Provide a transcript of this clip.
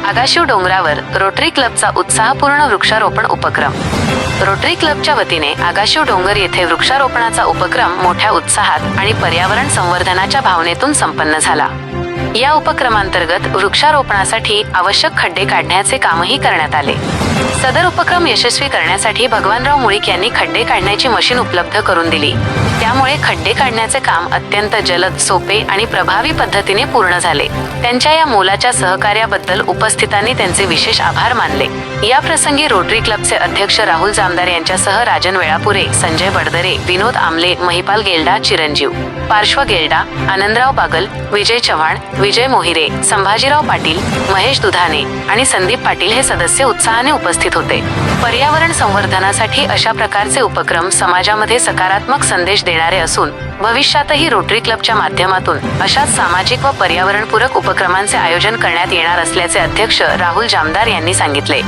आगाशिव डोंगरावर रोटरी क्लबचा उत्साहपूर्ण वृक्षारोपण उपक्रम। रोटरी क्लबच्या वतीने आगाशिव डोंगर येथे वृक्षारोपणाचा उपक्रम मोठ्या उत्साहात आणि पर्यावरण संवर्धनाच्या भावनेतून संपन्न झाला। या उपक्रमांतर्गत वृक्षारोपणासाठी आवश्यक खड्डे काढण्याचे कामही करण्यात आले। सदर उपक्रम यशस्वी करण्यासाठी भगवानराव मुळीक यांनी खड्डे काढण्याची मशीन उपलब्ध करून दिली। त्यामुळे खड्डे काढण्याचे काम अत्यंत जलद, सोपे आणि प्रभावी पद्धतीने पूर्ण झाले। त्यांच्या या मोलाच्या सहकार्याबद्दल उपस्थितांनी त्यांचे विशेष आभार मानले। या प्रसंगी रोटरी क्लबचे अध्यक्ष राहुल जामदार यांच्यासह राजन वेळापुरे, संजय बडदरे, विनोद आमले, महिपाल गेल्डा, चिरंजीव पार्श्व गेल्डा, आनंदराव बागल, विजय चव्हाण, विजय मोहिरे, संभाजीराव पाटील, महेश दुधाने आणि संदीप पाटील हे सदस्य उत्साहाने उपस्थित होते। पर्यावरण संवर्धनासाठी अशा प्रकारचे उपक्रम समाजामध्ये सकारात्मक संदेश देणारे असून भविष्यातही रोटरी क्लबच्या माध्यमातून अशाच सामाजिक व पर्यावरणपूरक उपक्रमांचे आयोजन करण्यात येणार असल्याचे अध्यक्ष राहुल जामदार यांनी सांगितले।